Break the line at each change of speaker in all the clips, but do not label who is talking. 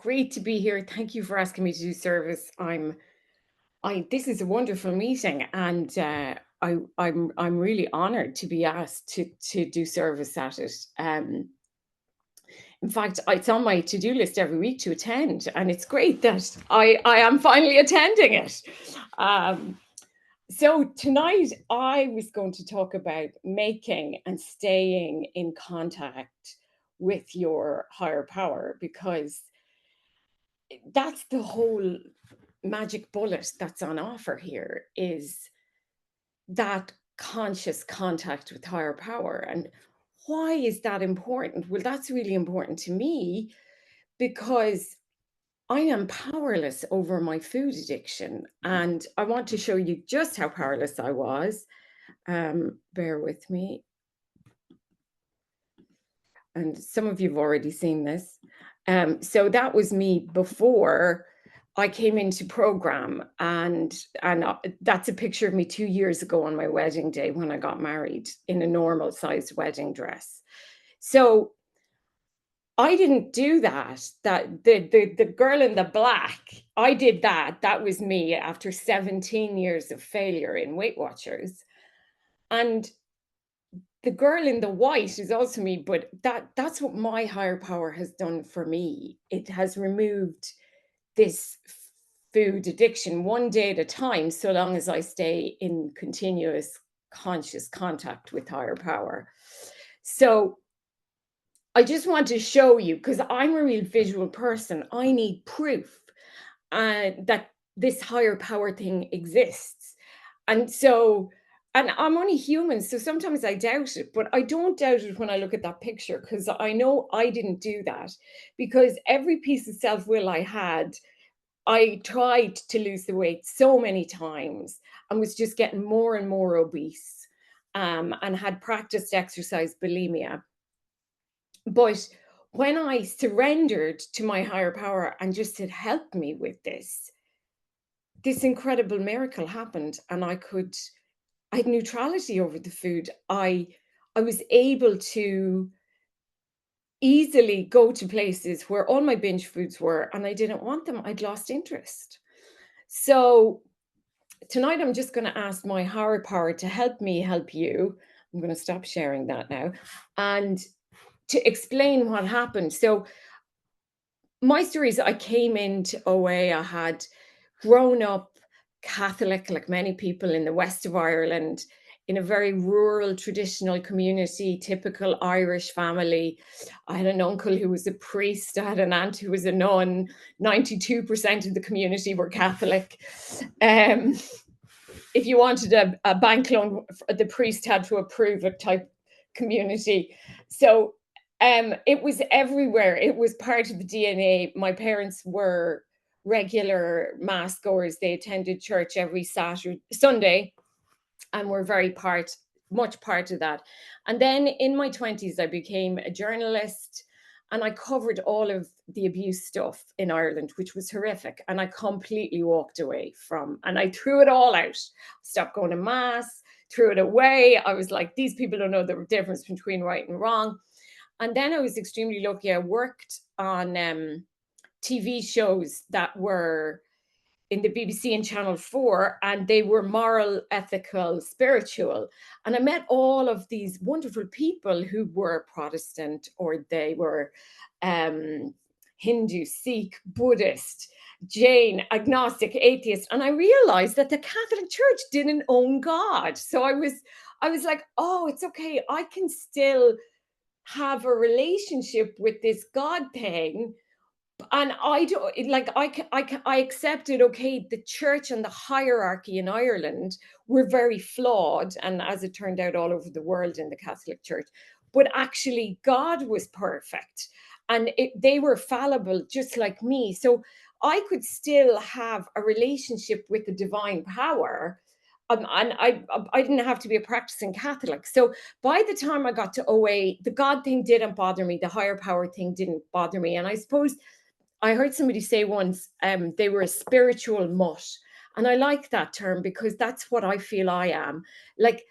Great to be here. Thank you for asking me to do service. This is a wonderful meeting, and I'm really honoured to be asked to do service at it. In fact, it's on my to-do list every week to attend, and it's great that I am finally attending it. Um, so tonight I was going to talk about making and staying in contact with your higher power, because that's the whole magic bullet that's on offer here, is that conscious contact with higher power. And why is that important? Well, that's really important to me because I am powerless over my food addiction. And I want to show you just how powerless I was. Bear with me. And some of you have already seen this. So that was me before I came into program, and that's a picture of me 2 years ago on my wedding day when I got married in a normal sized wedding dress. So I didn't do that. That the girl in the black, I did that. That was me after 17 years of failure in Weight Watchers. And the girl in the white is also me, but that's what my higher power has done for me. It has removed this food addiction one day at a time, so long as I stay in continuous conscious contact with higher power. So I just want to show you, because I'm a real visual person, I need proof that this higher power thing exists. And so, and I'm only human, so sometimes I doubt it, but I don't doubt it when I look at that picture, because I know I didn't do that. Because every piece of self will I had, I tried to lose the weight so many times and was just getting more and more obese, and had practiced exercise bulimia. But when I surrendered to my higher power and just said, help me with this incredible miracle happened, and I had neutrality over the food. I was able to easily go to places where all my binge foods were, and I didn't want them. I'd lost interest. So tonight I'm just going to ask my higher power to help me help you. I'm going to stop sharing that now and to explain what happened. So my story is I came into OA. I had grown up Catholic, like many people in the west of Ireland, in a very rural, traditional community, typical Irish family. I had an uncle who was a priest. I had an aunt who was a nun. 92% of the community were Catholic. Um, if you wanted a bank loan, the priest had to approve it type community. So it was everywhere. It was part of the DNA. My parents were regular mass goers. They attended church every Sunday, and were much part of that. And then in my 20s, I became a journalist, and I covered all of the abuse stuff in Ireland, which was horrific. And I completely walked away and I threw it all out. Stopped going to mass, threw it away. I was like, these people don't know the difference between right and wrong. And then I was extremely lucky. I worked on TV shows that were in the BBC and Channel 4, and they were moral, ethical, spiritual. And I met all of these wonderful people who were Protestant, or they were Hindu, Sikh, Buddhist, Jain, agnostic, atheist. And I realized that the Catholic Church didn't own God. So I was like, oh, it's okay. I can still have a relationship with this God thing. And I don't like I accepted, okay, the church and the hierarchy in Ireland were very flawed, and as it turned out all over the world in the Catholic Church, but actually God was perfect, and they were fallible just like me. So I could still have a relationship with the divine power. And I didn't have to be a practicing Catholic. So by the time I got to OA, the God thing didn't bother me. The higher power thing didn't bother me. And I suppose I heard somebody say once, they were a spiritual mutt. And I like that term, because that's what I feel I am. Like,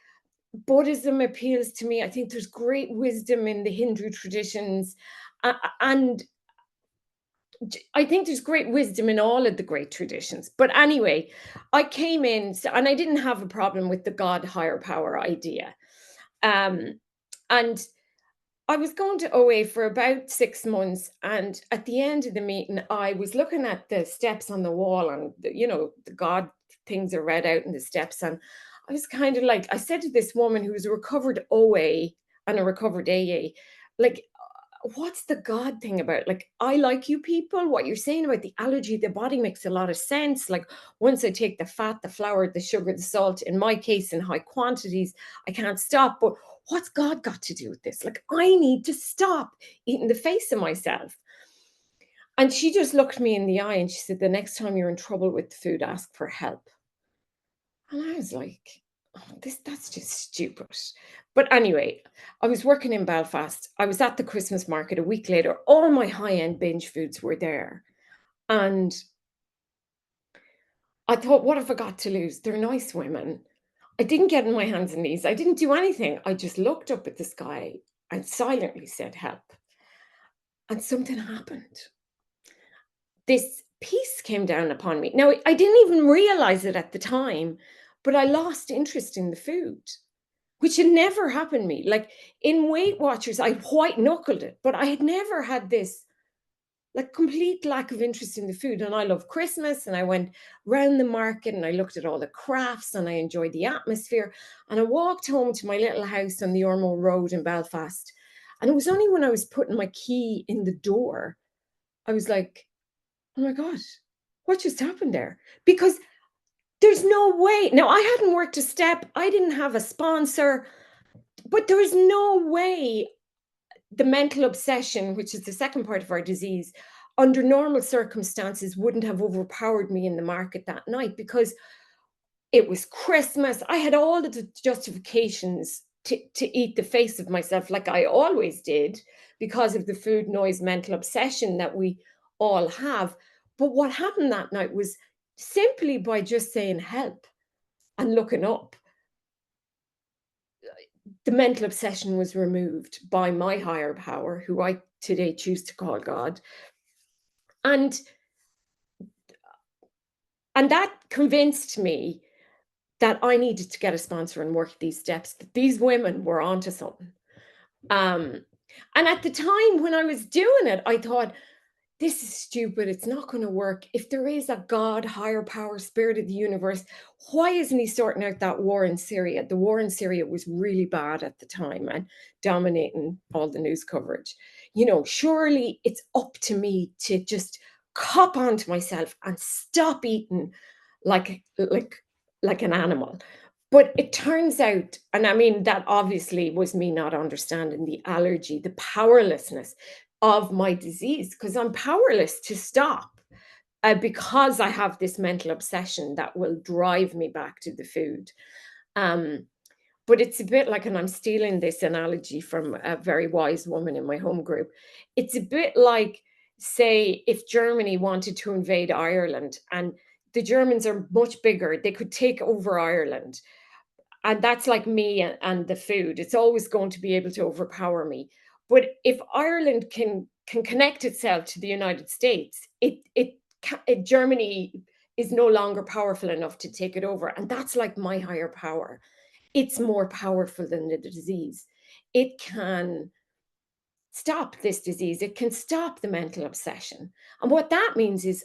Buddhism appeals to me. I think there's great wisdom in the Hindu traditions. And I think there's great wisdom in all of the great traditions. But anyway, I came in, and I didn't have a problem with the God higher power idea. Um, and I was going to OA for about 6 months. And at the end of the meeting, I was looking at the steps on the wall, and, the God things are read out in the steps. And I was kind of like, I said to this woman who was a recovered OA and a recovered AA, like, what's the God thing about? Like, I like you people. What you're saying about the allergy, the body makes a lot of sense. Like, once I take the fat, the flour, the sugar, the salt, in my case, in high quantities, I can't stop. But what's God got to do with this? Like, I need to stop eating the face of myself. And she just looked me in the eye and she said, the next time you're in trouble with the food, ask for help. And I was like, oh, that's just stupid. But anyway, I was working in Belfast. I was at the Christmas market a week later. All my high-end binge foods were there. And I thought, what have I got to lose? They're nice women. I didn't get on my hands and knees. I didn't do anything. I just looked up at the sky and silently said, help. And something happened. This peace came down upon me. Now, I didn't even realize it at the time, but I lost interest in the food, which had never happened to me. Like, in Weight Watchers, I white knuckled it, but I had never had this like complete lack of interest in the food. And I love Christmas, and I went round the market and I looked at all the crafts and I enjoyed the atmosphere. And I walked home to my little house on the Ormeau Road in Belfast. And it was only when I was putting my key in the door, I was like, oh my God, what just happened there? Because there's no way. Now, I hadn't worked a step, I didn't have a sponsor, but there is no way the mental obsession, which is the second part of our disease, under normal circumstances wouldn't have overpowered me in the market that night, because it was Christmas. I had all the justifications to eat the face of myself like I always did, because of the food noise mental obsession that we all have. But what happened that night was, simply by just saying help and looking up, the mental obsession was removed by my higher power, who I today choose to call God. And that convinced me that I needed to get a sponsor and work these steps, that these women were onto something. Um, and at the time when I was doing it, I thought, this is stupid. It's not going to work. If there is a God, higher power, spirit of the universe, why isn't he sorting out that war in Syria? The war in Syria was really bad at the time and dominating all the news coverage. Surely it's up to me to just cop onto myself and stop eating like an animal. But it turns out, and I mean, that obviously was me not understanding the allergy, the powerlessness of my disease, because I'm powerless to stop, because I have this mental obsession that will drive me back to the food. Um, but it's a bit like, and I'm stealing this analogy from a very wise woman in my home group. It's a bit like, say, if Germany wanted to invade Ireland, and the Germans are much bigger, they could take over Ireland. And that's like me and the food. It's always going to be able to overpower me. But if Ireland can connect itself to the United States, Germany is no longer powerful enough to take it over. And that's like my higher power. It's more powerful than the disease. It can stop this disease. It can stop the mental obsession. And what that means is,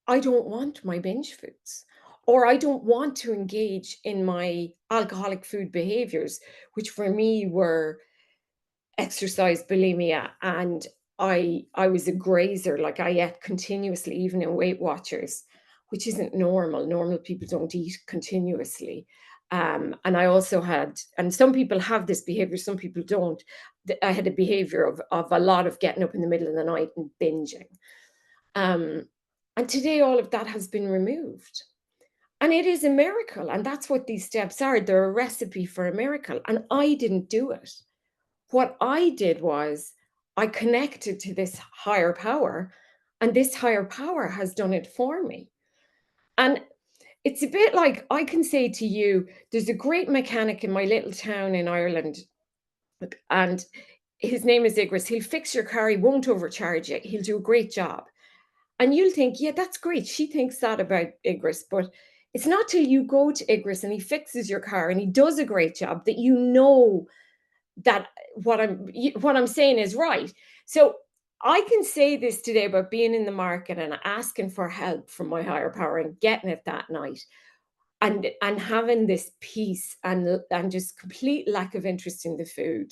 I don't want my binge foods, or I don't want to engage in my alcoholic food behaviors, which for me were exercise bulimia. And I was a grazer, like I ate continuously, even in Weight Watchers, which isn't normal. Normal people don't eat continuously. And I also had, and some people have this behavior, some people don't. I had a behavior of a lot of getting up in the middle of the night and binging. Um, and today, all of that has been removed. And it is a miracle. And that's what these steps are. They're a recipe for a miracle. And I didn't do it. What I did was, I connected to this higher power, and this higher power has done it for me. And it's a bit like, I can say to you, there's a great mechanic in my little town in Ireland, and his name is Igris. He'll fix your car. He won't overcharge you. He'll do a great job. And you'll think, yeah, that's great. She thinks that about Igris, but it's not till you go to Igris and he fixes your car and he does a great job that you know that what I'm saying is right. So I can say this today about being in the market and asking for help from my higher power and getting it that night, and having this peace and just complete lack of interest in the food,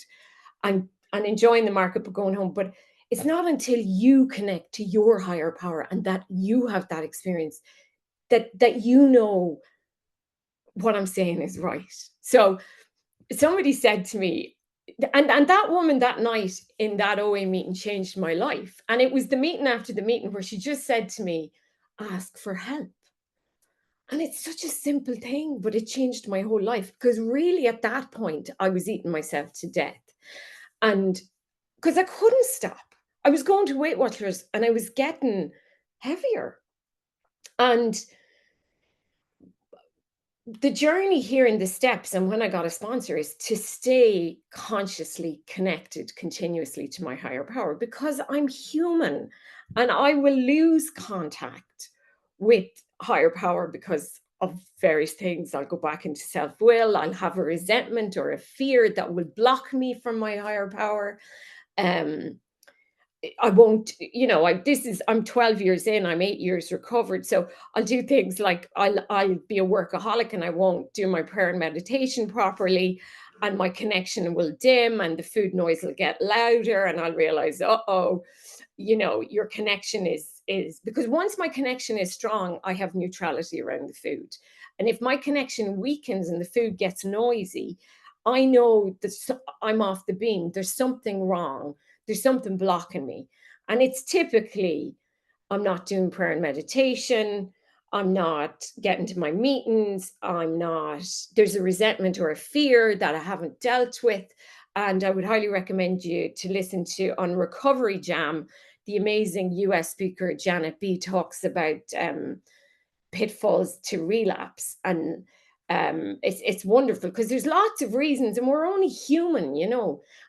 and enjoying the market but going home. But it's not until you connect to your higher power and that you have that experience that you know what I'm saying is right. So somebody said to me, and that woman that night in that OA meeting changed my life. And it was the meeting after the meeting where she just said to me, ask for help. And it's such a simple thing, but it changed my whole life, because really at that point I was eating myself to death. And because I couldn't stop. I was going to Weight Watchers and I was getting heavier. And the journey here in the steps, and when I got a sponsor, is to stay consciously connected continuously to my higher power, because I'm human and I will lose contact with higher power because of various things. I'll go back into self will, I'll have a resentment or a fear that will block me from my higher power. Um, I won't, I'm 12 years in, I'm 8 years recovered. So I'll do things like I'll be a workaholic and I won't do my prayer and meditation properly. And my connection will dim and the food noise will get louder. And I'll realize, uh-oh, your connection is because once my connection is strong, I have neutrality around the food. And if my connection weakens and the food gets noisy, I know that I'm off the beam. There's something wrong. There's something blocking me. And it's typically I'm not doing prayer and meditation. I'm not getting to my meetings. There's a resentment or a fear that I haven't dealt with. And I would highly recommend you to listen to on Recovery Jam. The amazing US speaker Janet B talks about pitfalls to relapse. And it's wonderful because there's lots of reasons and we're only human.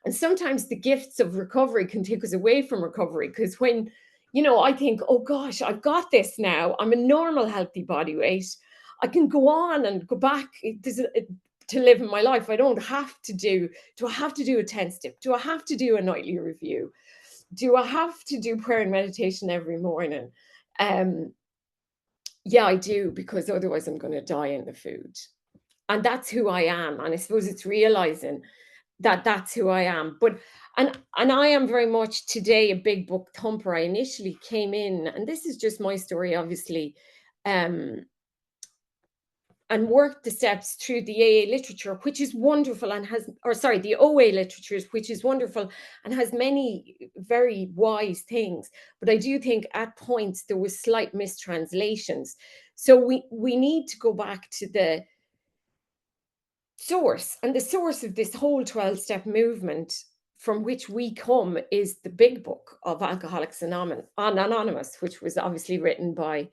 And sometimes the gifts of recovery can take us away from recovery, because when I think, oh gosh, I've got this now, I'm a normal healthy body weight, I can go on and go back to live in my life. I don't have to do I have to do a 10 step? Do I have to do a nightly review? Do I have to do prayer and meditation every morning? um yeah, I do, because otherwise I'm going to die in the food. And that's who I am. And I suppose it's realizing that that's who I am. But and I am very much today a big book thumper. I initially came in, and this is just my story, obviously, um, and worked the steps through the AA literature, which is wonderful, and the OA literature, which is wonderful and has many very wise things. But I do think at points there was slight mistranslations. So we need to go back to the source, and the source of this whole 12-step movement from which we come is the big book of Alcoholics Anonymous, which was obviously written by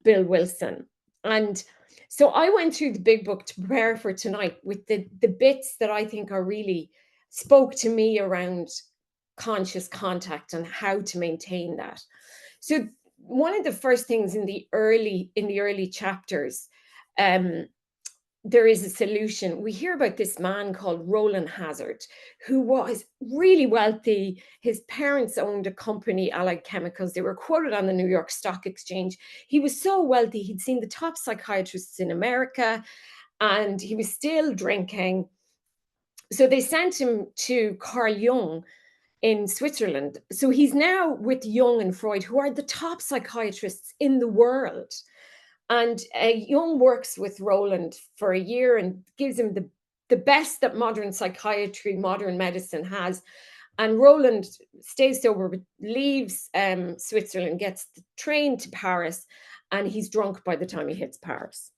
Bill Wilson. And so I went through the big book to prepare for tonight with the bits that I think are really spoke to me around conscious contact and how to maintain that. So one of the first things in the early chapters, um, there is a solution. We hear about this man called Roland Hazard, who was really wealthy. His parents owned a company, Allied Chemicals. They were quoted on the New York Stock Exchange. He was so wealthy, he'd seen the top psychiatrists in America, and he was still drinking. So they sent him to Carl Jung in Switzerland. So he's now with Jung and Freud, who are the top psychiatrists in the world. And Jung works with Roland for a year and gives him the best that modern psychiatry, modern medicine has. And Roland stays sober, but leaves Switzerland, gets the train to Paris, and he's drunk by the time he hits Paris.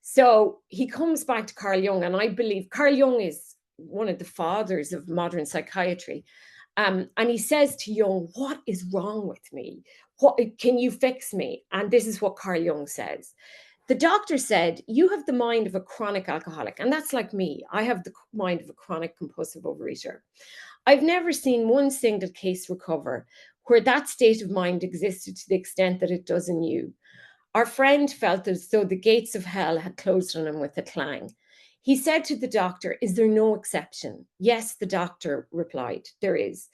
So he comes back to Carl Jung, and I believe Carl Jung is one of the fathers of modern psychiatry. And he says to Jung, what is wrong with me? What can you fix me? And this is what Carl Jung says. The doctor said, you have the mind of a chronic alcoholic. And that's like me. I have the mind of a chronic compulsive overeater. I've never seen one single case recover where that state of mind existed to the extent that it does in you. Our friend felt as though the gates of hell had closed on him with a clang. He said to the doctor, "Is there no exception?" "Yes," the doctor replied, "there is.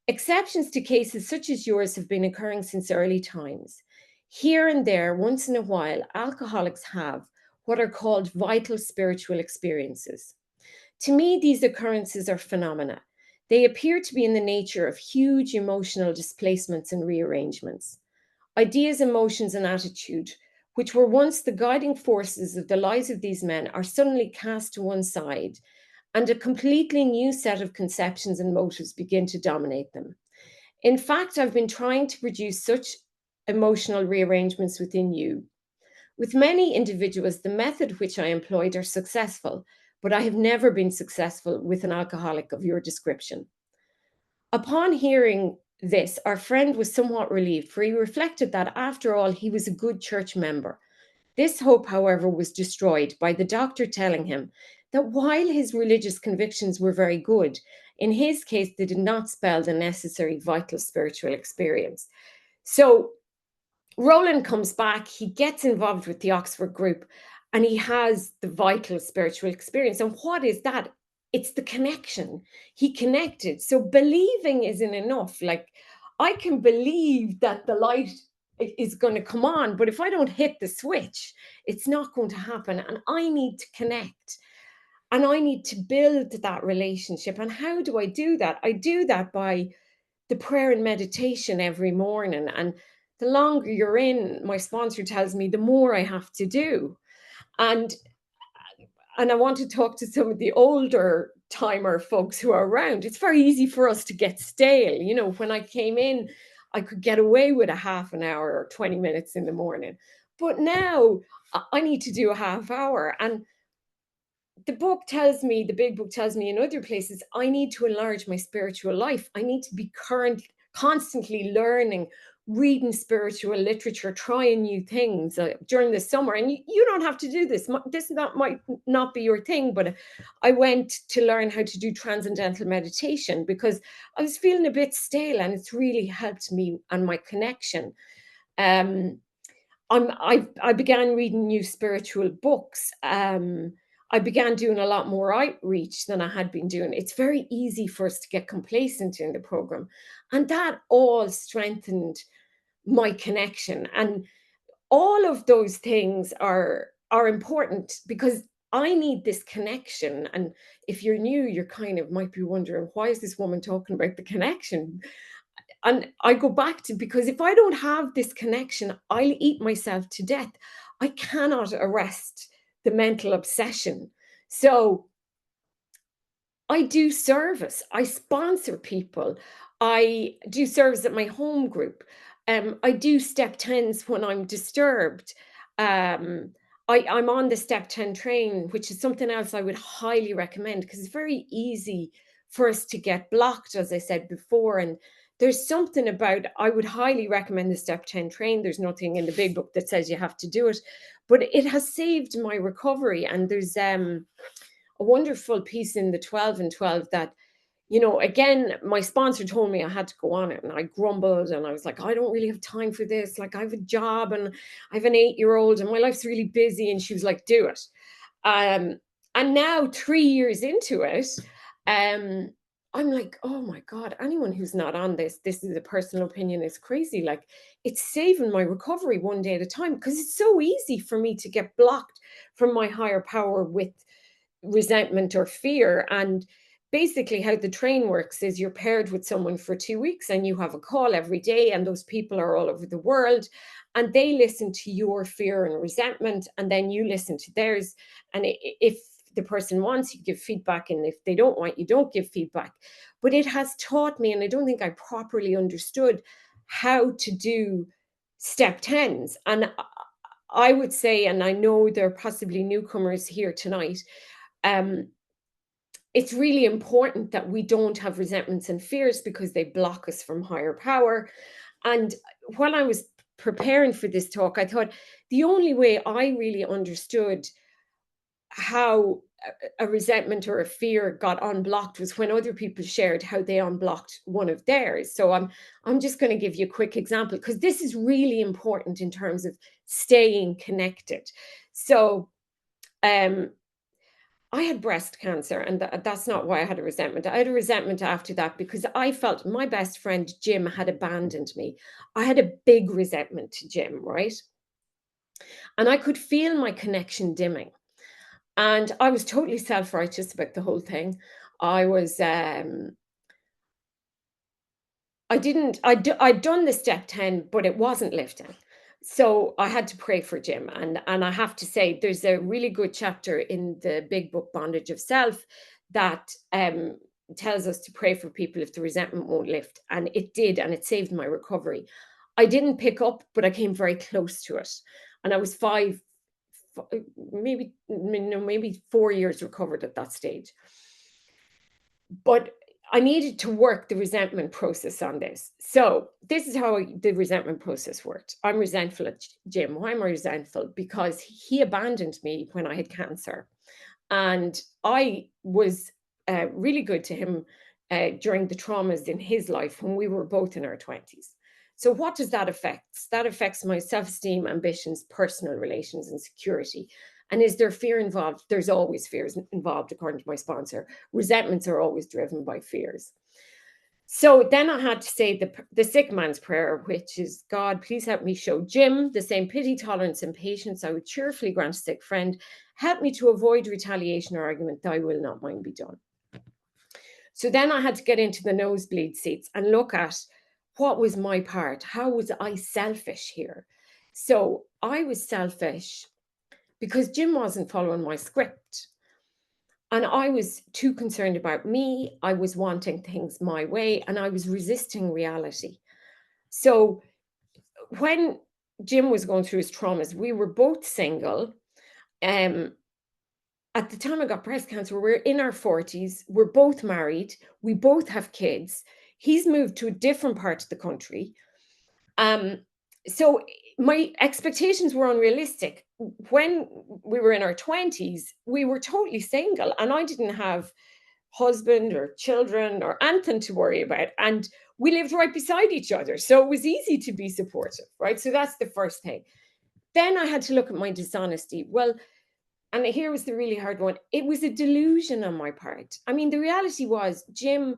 Exceptions to cases such as yours have been occurring since early times. Here and there, once in a while, alcoholics have what are called vital spiritual experiences. To me, these occurrences are phenomena. They appear to be in the nature of huge emotional displacements and rearrangements. Ideas, emotions, and attitude, which were once the guiding forces of the lives of these men, are suddenly cast to one side, and a completely new set of conceptions and motives begin to dominate them. In fact, I've been trying to produce such emotional rearrangements within you. With many individuals, the method which I employed are successful, but I have never been successful with an alcoholic of your description." Upon hearing this, our friend was somewhat relieved, for he reflected that, after all, he was a good church member. This hope, however, was destroyed by the doctor telling him that while his religious convictions were very good, in his case, they did not spell the necessary vital spiritual experience. So Roland comes back, he gets involved with the Oxford group, and he has the vital spiritual experience. And what is that? It's the connection. He connected. So believing isn't enough. Like, I can believe that the light is going to come on, but if I don't hit the switch, it's not going to happen. And I need to connect, and I need to build that relationship. And how do I do that? I do that by the prayer and meditation every morning. And the longer you're in, my sponsor tells me, the more I have to do. And I want to talk to some of the older timer folks who are around. It's very easy for us to get stale. You know, when I came in, I could get away with a half an hour or 20 minutes in the morning. But now I need to do a half hour. And the book tells me, the big book tells me in other places, I need to enlarge my spiritual life. I need to be constantly learning, reading spiritual literature, trying new things during the summer. And you don't have to do this. This might not be your thing, but I went to learn how to do transcendental meditation because I was feeling a bit stale, and it's really helped me and my connection. Um, I began reading new spiritual books. I began doing a lot more outreach than I had been doing. It's very easy for us to get complacent in the program, and that all strengthened my connection. And all of those things are important because I need this connection. And if you're new, you're kind of might be wondering, why is this woman talking about the connection? And I go back to, because if I don't have this connection, I'll eat myself to death. I cannot arrest the mental obsession. So I do service. I sponsor people. I do service at my home group. I do step tens when I'm disturbed. Um, I'm on the step 10 train, which is something else I would highly recommend because it's very easy for us to get blocked, as I said before. And there's something about, I would highly recommend the step 10 train. There's nothing in the big book that says you have to do it, but it has saved my recovery. And there's a wonderful piece in the 12 and 12 that, you know, again, my sponsor told me I had to go on it, and I grumbled and I was like, I don't really have time for this. Like, I have a job and I have an 8-year-old and my life's really busy. And she was like, do it. Um, and now 3 years into it, um, I'm like, oh my God, anyone who's not on this is a personal opinion, is crazy. Like, it's saving my recovery one day at a time, because it's so easy for me to get blocked from my higher power with resentment or fear. And basically, how the train works is you're paired with someone for 2 weeks and you have a call every day, and those people are all over the world, and they listen to your fear and resentment, and then you listen to theirs. And if the person wants, you give feedback, and if they don't want, you don't give feedback. But it has taught me, and I don't think I properly understood how to do step tens. And I would say, and I know there are possibly newcomers here tonight, um, it's really important that we don't have resentments and fears, because they block us from higher power. And when I was preparing for this talk, I thought the only way I really understood how a resentment or a fear got unblocked was when other people shared how they unblocked one of theirs. So I'm just going to give you a quick example because this is really important in terms of staying connected. So um I had breast cancer, and that's not why I had a resentment. I had a resentment after that because I felt my best friend Jim had abandoned me. I had a big resentment to Jim, right? And I could feel my connection dimming. And I was totally self-righteous about the whole thing. I was I didn't I'd done the step 10, but it wasn't lifting. So I had to pray for Jim. And I have to say there's a really good chapter in the big book Bondage of Self that tells us to pray for people if the resentment won't lift. And it did, and it saved my recovery. I didn't pick up, but I came very close to it. And I was maybe no, maybe 4 years recovered at that stage. But I needed to work the resentment process on this. So this is how the resentment process worked. I'm resentful at Jim. Why am I resentful? Because he abandoned me when I had cancer. And I was really good to him during the traumas in his life when we were both in our 20s. So what does that affect? That affects my self-esteem, ambitions, personal relations, and security. And is there fear involved? There's always fears involved, according to my sponsor. Resentments are always driven by fears. So then I had to say the sick man's prayer, which is, God, please help me show Jim the same pity, tolerance, and patience I would cheerfully grant a sick friend. Help me to avoid retaliation or argument, thy will not mine be done. So then I had to get into the nosebleed seats and look at what was my part? How was I selfish here? So I was selfish because Jim wasn't following my script. And I was too concerned about me. I was wanting things my way and I was resisting reality. So when Jim was going through his traumas, we were both single. Um, at the time I got breast cancer, we're in our 40s. We're both married. We both have kids. He's moved to a different part of the country. Um, so my expectations were unrealistic. When we were in our 20s, we were totally single, and I didn't have husband or children or anything to worry about. And we lived right beside each other. So it was easy to be supportive, right? So that's the first thing. Then I had to look at my dishonesty. Well, and here was the really hard one. It was a delusion on my part. I mean, the reality was Jim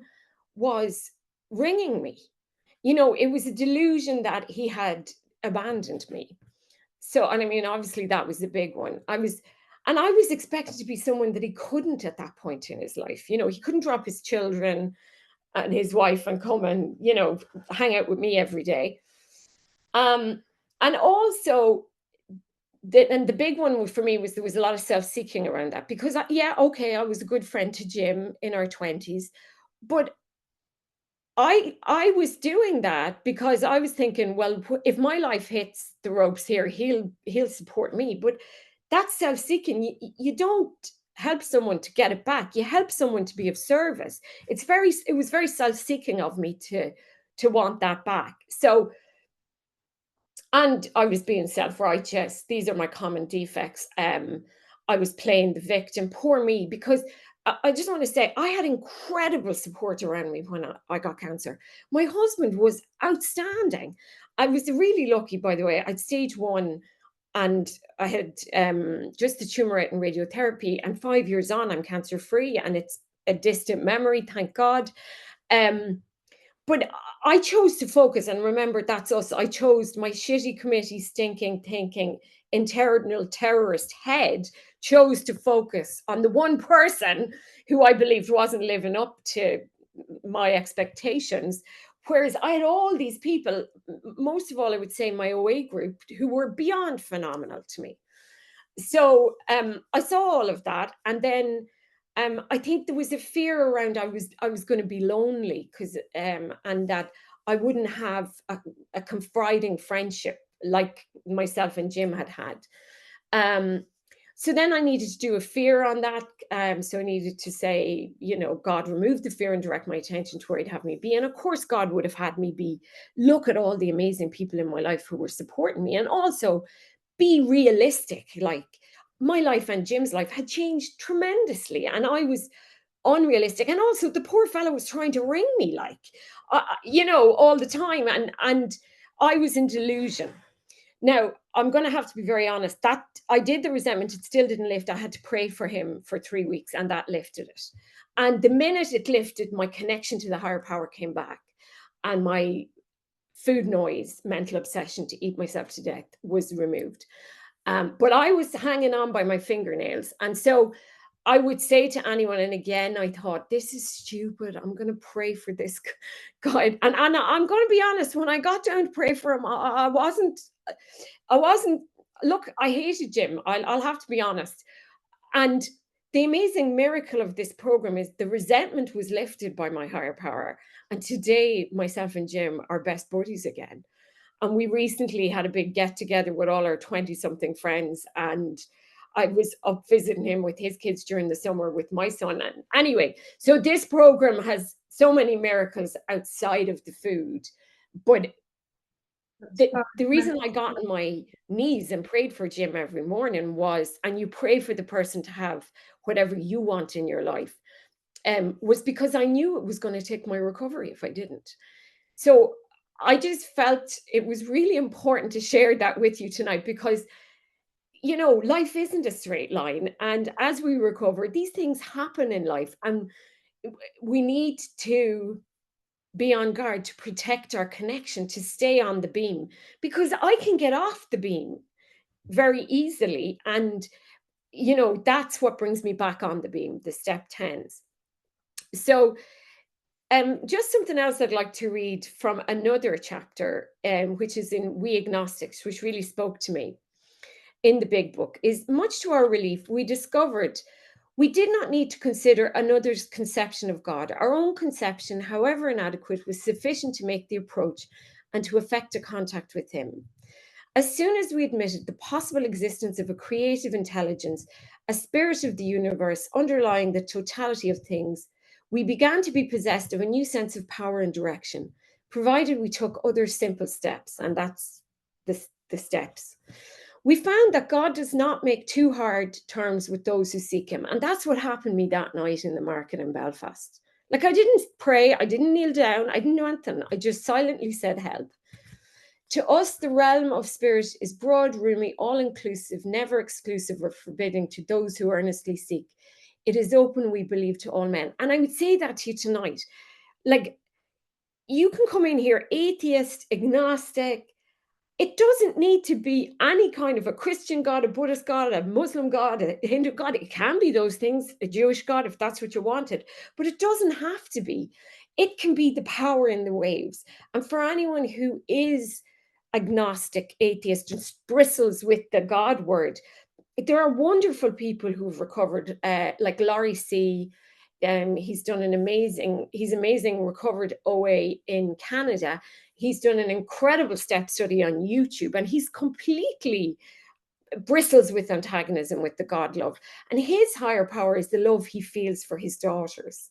was ringing me. You know, it was a delusion that he had abandoned me. So, and I mean, obviously that was the big one. And I was expected to be someone that he couldn't at that point in his life. You know, he couldn't drop his children and his wife and come and, you know, hang out with me every day. And also, the big one for me was there was a lot of self-seeking around that because, yeah, okay, I was a good friend to Jim in our 20s, but I was doing that because I was thinking, well, if my life hits the ropes here, he'll support me. But that's self-seeking. You don't help someone to get it back. You help someone to be of service. It was very self-seeking of me to want that back. So, and I was being self-righteous. These are my common defects. I was playing the victim. Poor me, because I just want to say I had incredible support around me when I got cancer. My husband was outstanding. I was really lucky, by the way. I had stage 1 and I had just the tumor out in radiotherapy. And 5 years on, I'm cancer free, and it's a distant memory, thank God. Um, but I chose to focus, and remember, that's us. I chose my shitty committee, stinking, thinking, internal terrorist head, chose to focus on the one person who I believed wasn't living up to my expectations. Whereas I had all these people, most of all, I would say my OA group, who were beyond phenomenal to me. So I saw all of that, and then I think there was a fear around I was going to be lonely because and that I wouldn't have a confiding friendship like myself and Jim had had. Um, so then I needed to do a fear on that. So I needed to say, you know, God, remove the fear and direct my attention to where He'd have me be. And of course, God would have had me look at all the amazing people in my life who were supporting me, and also be realistic. Like, my life and Jim's life had changed tremendously, and I was unrealistic. And also, the poor fellow was trying to ring me, like, all the time, and I was in delusion. Now, I'm going to have to be very honest, that I did the resentment, it still didn't lift. I had to pray for him for 3 weeks, and that lifted it. And the minute it lifted, my connection to the higher power came back, and my food noise, mental obsession to eat myself to death was removed. But I was hanging on by my fingernails. And so I would say to anyone, and again, I thought, this is stupid. I'm going to pray for this guy. And I'm going to be honest, when I got down to pray for him, I wasn't, look, I hated Jim. I'll have to be honest. And the amazing miracle of this program is the resentment was lifted by my higher power. And today, myself and Jim are best buddies again. And we recently had a big get together with all our 20 something friends. And I was up visiting him with his kids during the summer with my son. And anyway, so this program has so many miracles outside of the food. But the reason I got on my knees and prayed for Jim every morning was, and you pray for the person to have whatever you want in your life, was because I knew it was going to take my recovery if I didn't. So I just felt it was really important to share that with you tonight, because life isn't a straight line. And as we recover, these things happen in life, and we need to be on guard to protect our connection, to stay on the beam, because I can get off the beam very easily. And, that's what brings me back on the beam, the step 10s. So, just something else I'd like to read from another chapter, which is in We Agnostics, which really spoke to me in the big book, is much to our relief, we discovered we did not need to consider another's conception of God. Our own conception, however inadequate, was sufficient to make the approach and to effect a contact with him. As soon as we admitted the possible existence of a creative intelligence, a spirit of the universe underlying the totality of things, we began to be possessed of a new sense of power and direction, provided we took other simple steps, and that's the steps. We found that God does not make too hard terms with those who seek him. And that's what happened to me that night in the market in Belfast. Like, I didn't pray, I didn't kneel down, I didn't do anything. I just silently said, help. To us, the realm of spirit is broad, roomy, all-inclusive, never exclusive or forbidding to those who earnestly seek. It is open, we believe, to all men. And I would say that to you tonight. Like, you can come in here, atheist, agnostic. It doesn't need to be any kind of a Christian God, a Buddhist God, a Muslim God, a Hindu God. It can be those things, a Jewish God, if that's what you wanted, but it doesn't have to be. It can be the power in the waves. And for anyone who is agnostic, atheist, and bristles with the God word, there are wonderful people who've recovered, like Laurie C. He's amazing, recovered OA in Canada. He's done an incredible step study on YouTube, and he's completely bristles with antagonism with the God love. And his higher power is the love he feels for his daughters.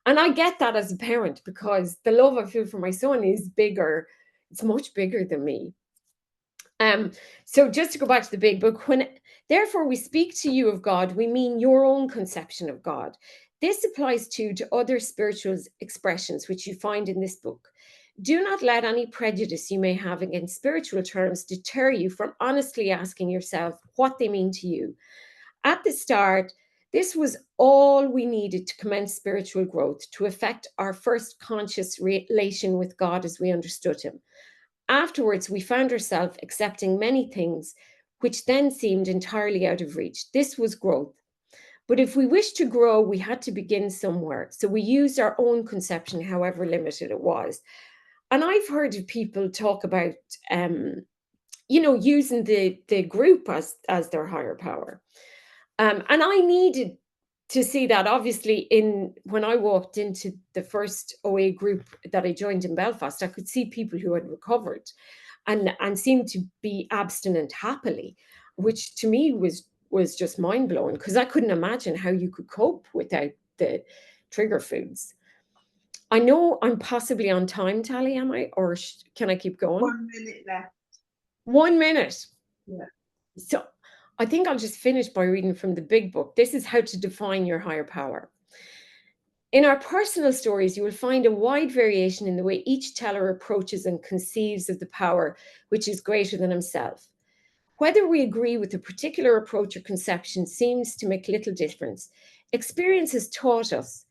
And I get that as a parent, because the love I feel for my son is bigger. It's much bigger than me. So just to go back to the big book, when therefore we speak to you of God, we mean your own conception of God. This applies too to other spiritual expressions which you find in this book. Do not let any prejudice you may have against spiritual terms deter you from honestly asking yourself what they mean to you. At the start, this was all we needed to commence spiritual growth, to effect our first conscious relation with God as we understood him. Afterwards, we found ourselves accepting many things which then seemed entirely out of reach. This was growth. But if we wished to grow, we had to begin somewhere. So we used our own conception, however limited it was. And I've heard of people talk about, using the group as their higher power. And I needed to see that, obviously, when I walked into the first OA group that I joined in Belfast, I could see people who had recovered and seemed to be abstinent happily, which to me was just mind-blowing, because I couldn't imagine how you could cope without the trigger foods. I know I'm possibly on time, Tally, am I? Or can I keep going?
1 minute left.
1 minute.
Yeah.
So I think I'll just finish by reading from the big book. This is how to define your higher power. In our personal stories, you will find a wide variation in the way each teller approaches and conceives of the power which is greater than himself. Whether we agree with a particular approach or conception seems to make little difference. Experience has taught us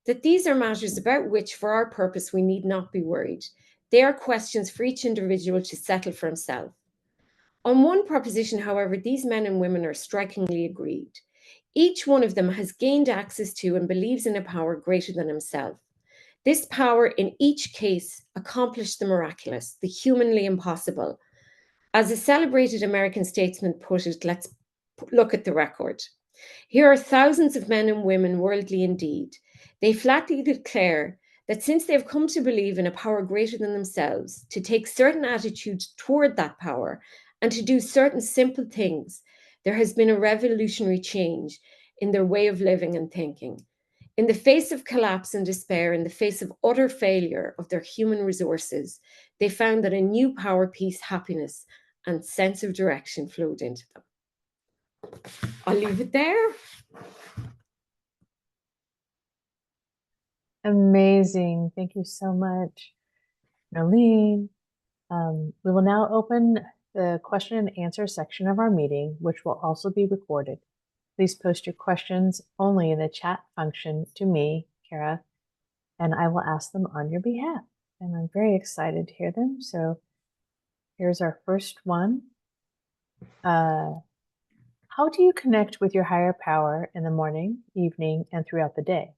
that these are matters about which, for our purpose, we need not be worried. They are questions for each individual to settle for himself. On one proposition, however, these men and women are strikingly agreed. Each one of them has gained access to and believes in a power greater than himself. This power, in each case, accomplished the miraculous, the humanly impossible. As a celebrated American statesman put it, let's look at the record. Here are thousands of men and women, worldly indeed. They flatly declare that since they have come to believe in a power greater than themselves, to take certain attitudes toward that power, and to do certain simple things, there has been a revolutionary change in their way of living and thinking. In the face of collapse and despair, in the face of utter failure of their human resources, they found that a new power, peace, happiness, and sense of direction flowed into them. I'll leave it there.
Amazing. Thank you so much, Noeleen. We will now open the question and answer section of our meeting, which will also be recorded. Please post your questions only in the chat function to me, Kara, and I will ask them on your behalf. And I'm very excited to hear them. So here's our first one. How do you connect with your higher power in the morning, evening, and throughout the day?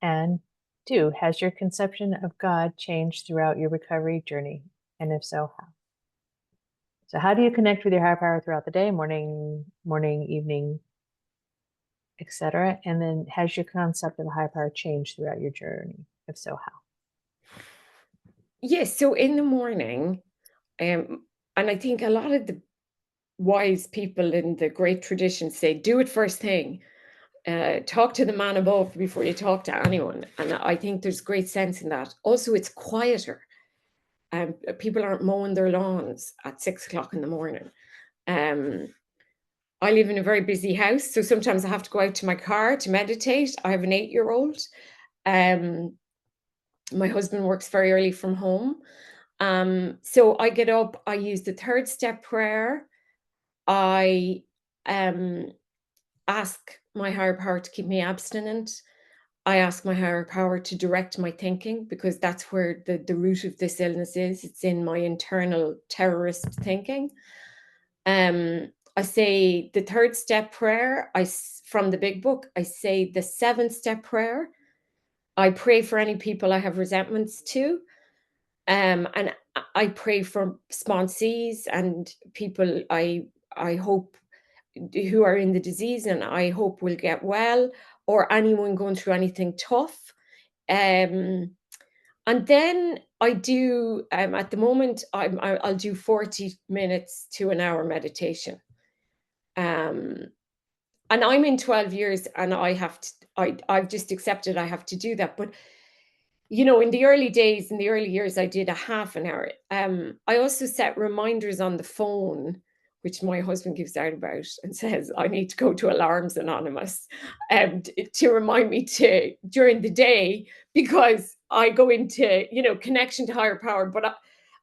And 2, has your conception of God changed throughout your recovery journey? And if so, how? So how do you connect with your higher power throughout the day, morning, evening, etc.? And then has your concept of a higher power changed throughout your journey? If so, how?
Yes, so in the morning, and I think a lot of the wise people in the great tradition say, do it first thing. Talk to the man above before you talk to anyone. And I think there's great sense in that. Also, it's quieter. People aren't mowing their lawns at 6 o'clock in the morning. I live in a very busy house, so sometimes I have to go out to my car to meditate. I have an 8-year-old. My husband works very early from home. So I get up, I use the 3rd step prayer. I ask my higher power to keep me abstinent. I ask my higher power to direct my thinking, because that's where the root of this illness is. It's in my internal terrorist thinking. I say the 3rd step prayer. From the big book, I say the 7th step prayer. I pray for any people I have resentments to. And I pray for sponsees and people I hope who are in the disease and I hope will get well, or anyone going through anything tough. And then I do, at the moment, I'll do 40 minutes to an hour meditation. And I'm in 12 years and I've just accepted I have to do that. But in the early days, in the early years, I did a half an hour. I also set reminders on the phone, which my husband gives out about and says I need to go to Alarms Anonymous to remind me to during the day, because I go into, connection to higher power, but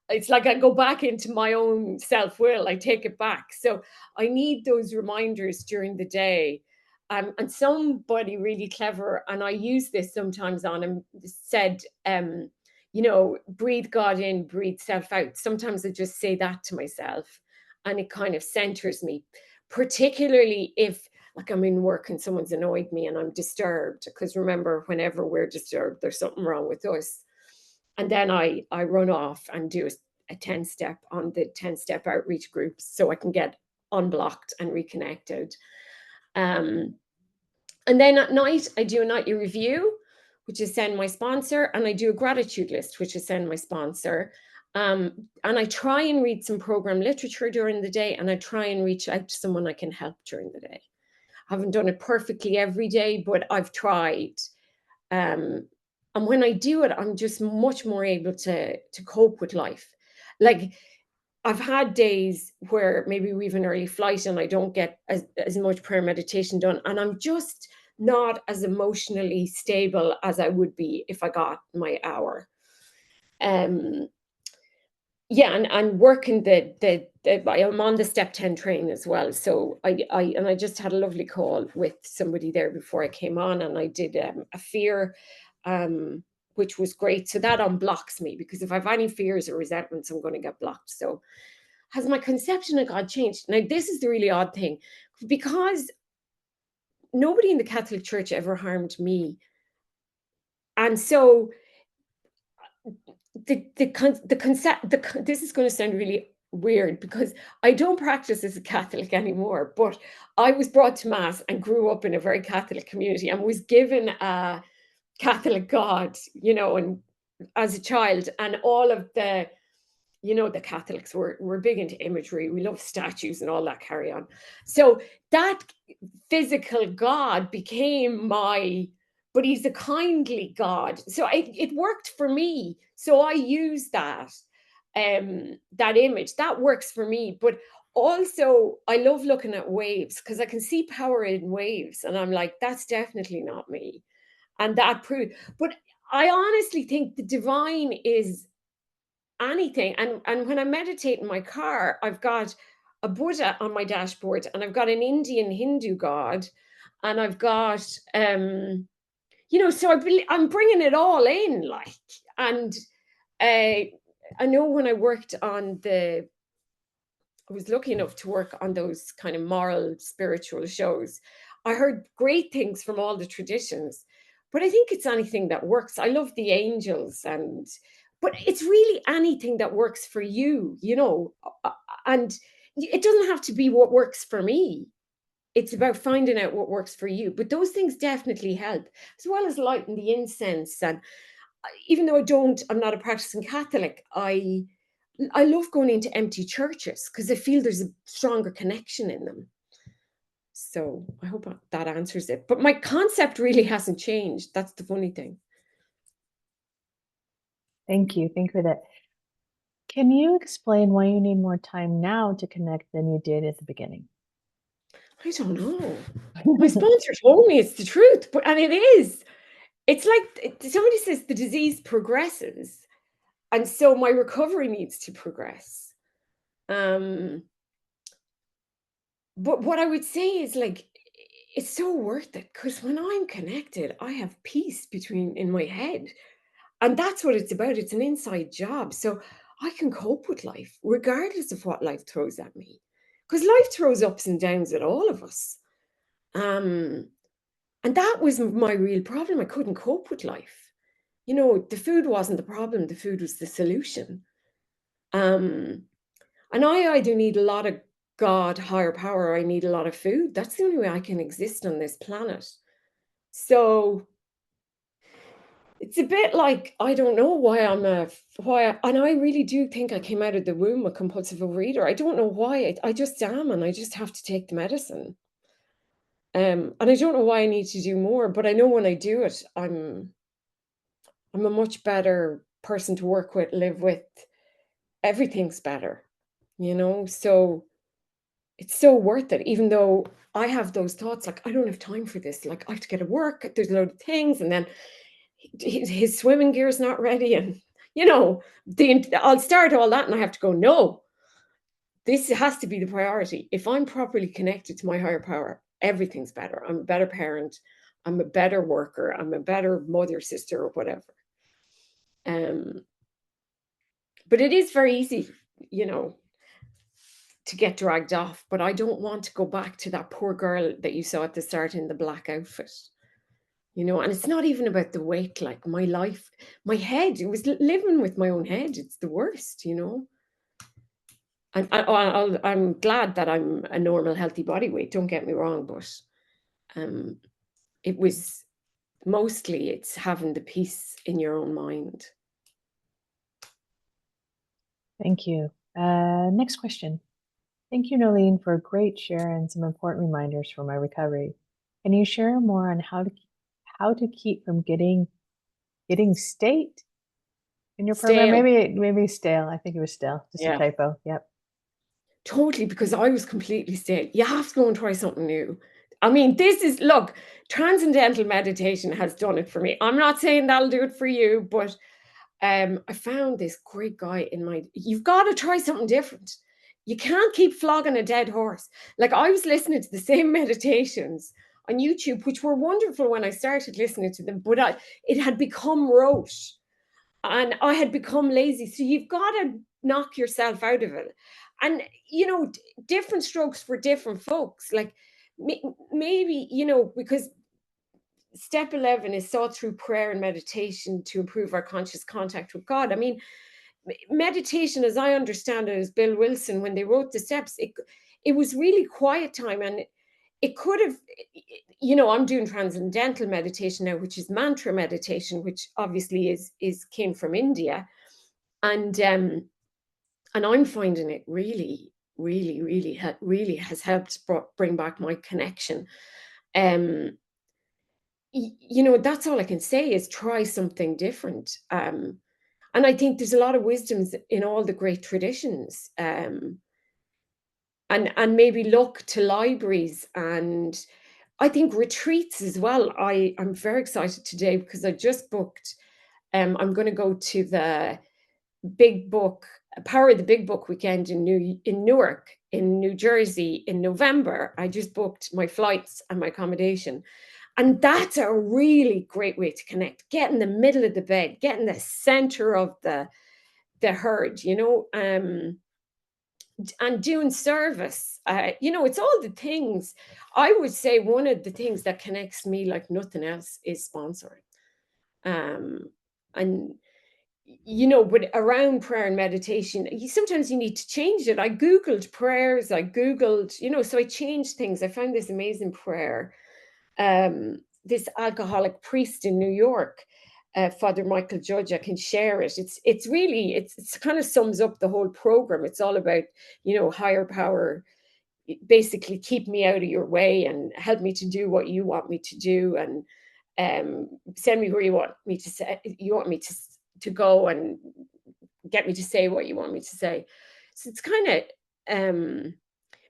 it's like I go back into my own self-will. I take it back. So I need those reminders during the day. And somebody really clever, and I use this sometimes on him, said, breathe God in, breathe self out. Sometimes I just say that to myself and it kind of centers me, particularly if like I'm in work and someone's annoyed me and I'm disturbed, because remember, whenever we're disturbed, there's something wrong with us. And then I run off and do a 10-step on the 10-step outreach groups so I can get unblocked and reconnected. And then at night, I do a nightly review, which is send my sponsor, and I do a gratitude list, which is send my sponsor. And I try and read some program literature during the day, and I try and reach out to someone I can help during the day. I haven't done it perfectly every day, but I've tried. And when I do it, I'm just much more able to cope with life. Like, I've had days where maybe we have an early flight and I don't get as much prayer meditation done, and I'm just not as emotionally stable as I would be if I got my hour. Um, yeah, and working I'm on the step 10 train as well. So I just had a lovely call with somebody there before I came on, and I did a fear, um, which was great. So that unblocks me, because if I have any fears or resentments, I'm going to get blocked. So has my conception of God changed? Now, this is the really odd thing, because nobody in the Catholic Church ever harmed me. And so the concept, this is going to sound really weird, because I don't practice as a Catholic anymore, but I was brought to Mass and grew up in a very Catholic community and was given a Catholic God, and as a child, and all of the Catholics were big into imagery. We love statues and all that carry on. So that physical God became but he's a kindly God. So it worked for me. So I use that image. That works for me. But also, I love looking at waves, because I can see power in waves. And I'm like, that's definitely not me. And that proved, but I honestly think the divine is anything. And when I meditate in my car, I've got a Buddha on my dashboard, and I've got an Indian Hindu god, and I've got so I'm bringing it all in, like. And I know when I was lucky enough to work on those kind of moral spiritual shows, I heard great things from all the traditions. But I think it's anything that works. I love the angels, but it's really anything that works for you, and it doesn't have to be what works for me. It's about finding out what works for you. But those things definitely help, as well as lighting the incense. And even though I'm not a practicing Catholic, I love going into empty churches, because I feel there's a stronger connection in them. So I hope that answers it. But my concept really hasn't changed. That's the funny thing.
Thank you. Thank you for that. Can you explain why you need more time now to connect than you did at the beginning?
I don't know. My sponsor told me it's the truth, and it is. It's like somebody says the disease progresses, and so my recovery needs to progress. But what I would say is, like, it's so worth it, because when I'm connected, I have peace in my head. And that's what it's about. It's an inside job. So I can cope with life regardless of what life throws at me. Because life throws ups and downs at all of us. Um, and that was my real problem. I couldn't cope with life. The food wasn't the problem, the food was the solution. Um, and I either need a lot of God, higher power, or I need a lot of food. That's the only way I can exist on this planet. So it's a bit like, I don't know and I really do think I came out of the womb a compulsive overeater. I don't know why. I just am, and I just have to take the medicine. And I don't know why I need to do more, but I know when I do it, I'm a much better person to work with, live with. Everything's better. So it's so worth it, even though I have those thoughts like, I don't have time for this. Like, I have to get to work. There's a load of things, and then his swimming gear is not ready, and I'll start all that, and I have to go, no, this has to be the priority. If I'm properly connected to my higher power, everything's better. I'm a better parent, I'm a better worker, I'm a better mother, sister, or whatever. But it is very easy, you know to get dragged off. But I don't want to go back to that poor girl that you saw at the start in the black outfit. And it's not even about the weight. Like, my life, my head, it was living with my own head. It's the worst. And I'm glad that I'm a normal, healthy body weight. Don't get me wrong, but it was mostly, it's having the peace in your own mind.
Thank you. Next question. Thank you, Noeleen, for a great share and some important reminders for my recovery. Can you share more on how to keep from getting state in your program?
Stale.
Maybe stale. I think it was stale. Just a
Yeah.
typo. Yep.
Totally, because I was completely stale. You have to go and try something new. I mean, this is look, transcendental meditation has done it for me. I'm not saying that'll do it for you, but I found this great guy in my you've got to try something different. You can't keep flogging a dead horse. Like I was listening to the same meditations on YouTube, which were wonderful when I started listening to them, but it had become rote and I had become lazy. So you've got to knock yourself out of it. And, different strokes for different folks. Like maybe, because step 11 is sought through prayer and meditation to improve our conscious contact with God. I mean, meditation, as I understand it, as Bill Wilson, when they wrote the steps, it was really quiet time, and it could have, I'm doing transcendental meditation now, which is mantra meditation, which obviously is came from India, and I'm finding it really, really, really, really has helped bring back my connection. Um, that's all I can say is try something different. And I think there's a lot of wisdoms in all the great traditions. And maybe look to libraries, and I think retreats as well. I'm very excited today because I just booked. I'm going to go to the Big Book Power of the Big Book weekend in Newark, in New Jersey, in November. I just booked my flights and my accommodation. And that's a really great way to connect. Get in the middle of the bed, get in the center of the herd, and doing service. It's all the things. I would say one of the things that connects me like nothing else is sponsoring. Um, and but around prayer and meditation, sometimes you need to change it. I Googled prayers, so I changed things. I found this amazing prayer. This alcoholic priest in New York, Father Michael Judge, I can share it. It's really it's kind of sums up the whole program. It's all about higher power, basically keep me out of your way and help me to do what you want me to do, and send me where you want me to go, and get me to say what you want me to say. So it's kind of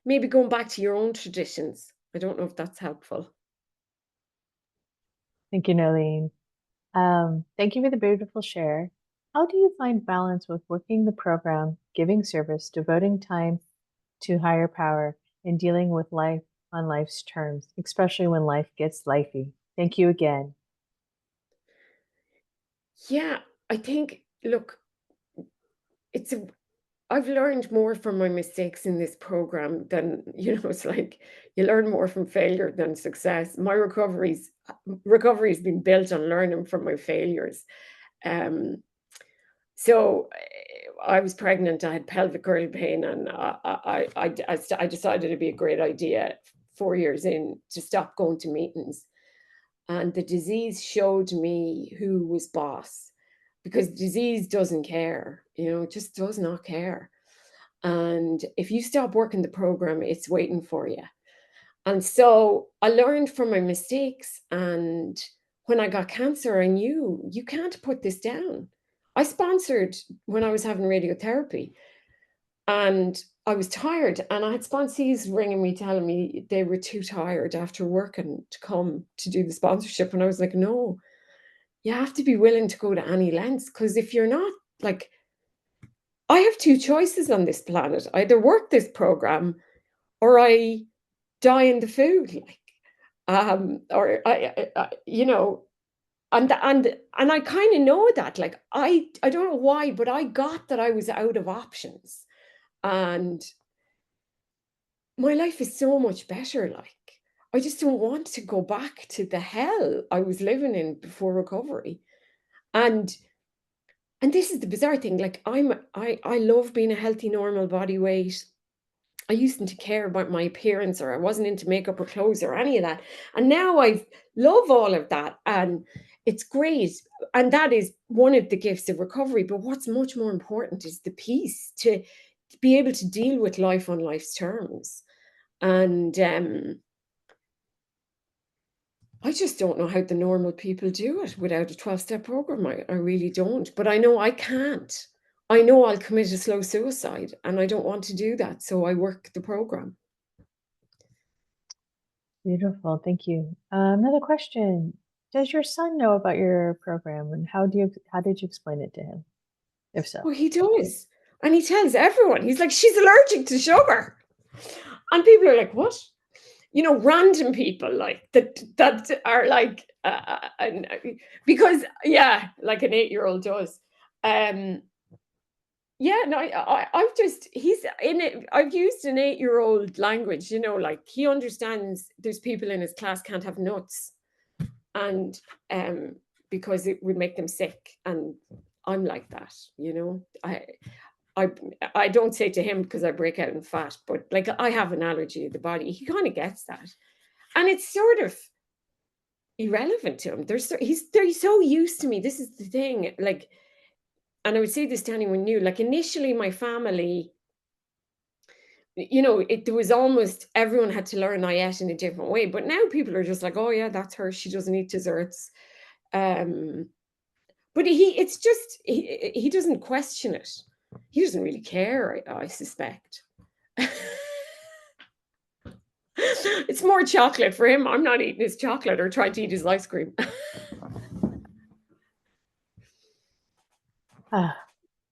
maybe going back to your own traditions. I don't know if that's helpful.
Thank you, Noeleen. Thank you for the beautiful share. How do you find balance with working the program, giving service, devoting time to higher power, and dealing with life on life's terms, especially when life gets lifey? Thank you again.
Yeah, I think, look, it's a, I've learned more from my mistakes in this program than, it's like you learn more from failure than success. My recovery's been built on learning from my failures. Um, so I was pregnant, I had pelvic girdle pain, and I decided it'd be a great idea 4 years in to stop going to meetings. And the disease showed me who was boss, because disease doesn't care, it just does not care. And if you stop working the program, it's waiting for you. And so I learned from my mistakes. And when I got cancer, I knew you can't put this down. I sponsored when I was having radiotherapy, and I was tired, and I had sponsees ringing me telling me they were too tired after working to come to do the sponsorship. And I was like, no, you have to be willing to go to any lengths, because if you're not, like, I have two choices on this planet: I either work this program or I die in the food, like, or and I kind of know that, like, I don't know why, but I got that I was out of options, and my life is so much better. Like, I just don't want to go back to the hell I was living in before recovery. And and this is the bizarre thing. Like, I love being a healthy, normal body weight. I used to care about my appearance, or I wasn't into makeup or clothes or any of that. And now I love all of that. And it's great. And that is one of the gifts of recovery. But what's much more important is the peace to be able to deal with life on life's terms. And I just don't know how the normal people do it without a 12-step program. I really don't. But I know I can't. I know I'll commit a slow suicide, and I don't want to do that, so I work the program.
Beautiful. Thank you. Another question. Does your son know about your program, and how did you explain it to him, if so?
Well, he does, and he tells everyone. He's like, "She's allergic to sugar," and people are like, "What?" You know, random people like that are like, because yeah, like an 8-year-old does. Um, yeah, no, I've just he's in it. I've used an 8-year-old language. You know, like he understands. There's people in his class can't have nuts, and because it would make them sick, and I'm like that. You know, I I don't say to him because I break out in fat, but like I have an allergy of the body. He kind of gets that, and it's sort of irrelevant to him. They're so used to me. This is the thing. Like, and I would say this to anyone new. Like initially, my family, you know, there was almost everyone had to learn I ate in a different way. But now people are just like, oh yeah, that's her. She doesn't eat desserts. Um, but it's just he doesn't question it. He doesn't really care. I suspect. It's more chocolate for him. I'm not eating his chocolate or trying to eat his ice cream.
Ah,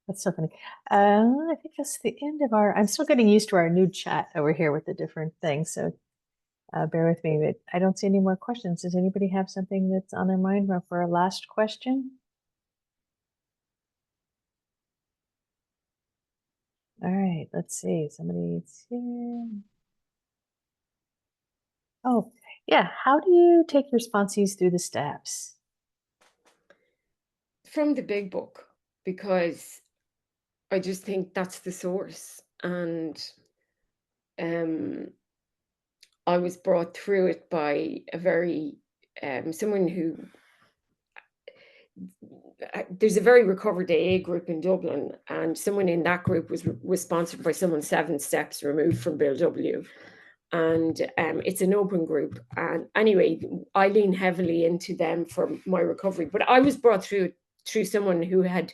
that's so funny. I think that's the end of our. I'm still getting used to our new chat over here with the different things, so bear with me. But I don't see any more questions. Does anybody have something that's on their mind for a last question? All right, let's see. Somebody's here. Oh, yeah. How do you take your sponsees through the steps?
From the big book, because I just think that's the source. And um, I was brought through it by a very someone who there's a very recovered AA group in Dublin, and someone in that group was sponsored by someone 7 steps removed from Bill W. And it's an open group. And anyway, I lean heavily into them for my recovery. But I was brought through someone who had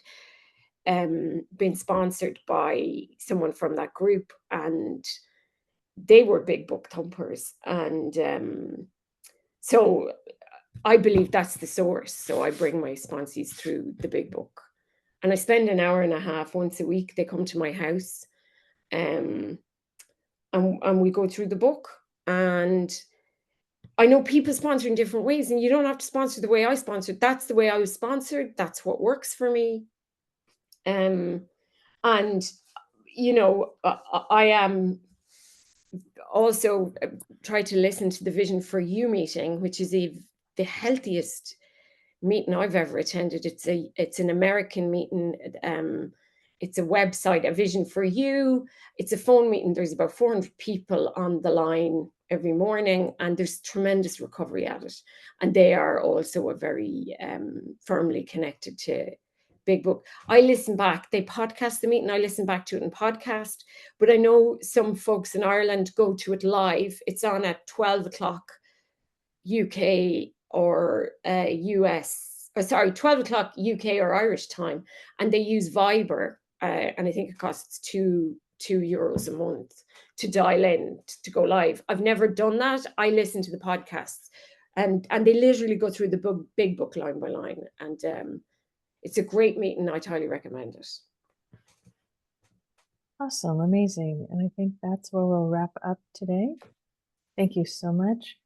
been sponsored by someone from that group, and they were big book thumpers. And so I believe that's the source. So I bring my sponsees through the big book. And I spend an hour and a half once a week. They come to my house, um, and we go through the book. And I know people sponsor in different ways, and you don't have to sponsor the way I sponsored. That's the way I was sponsored. That's what works for me. Um, and you know, I am also try to listen to the Vision for You meeting, which is the healthiest meeting I've ever attended. It's an American meeting. It's a website, a Vision for You. It's a phone meeting. There's about 400 people on the line every morning, and there's tremendous recovery at it. And they are also a very firmly connected to Big Book. I listen back. They podcast the meeting. I listen back to it in podcast. But I know some folks in Ireland go to it live. It's on at 12 o'clock UK or US, sorry, 12 o'clock UK or Irish time, and they use Viber, and I think it costs €2 a month to dial in to go live. I've never done that. I listen to the podcasts, and they literally go through the big book line by line, and it's a great meeting. I'd highly recommend it.
Awesome, amazing. And I think that's where we'll wrap up today. Thank you so much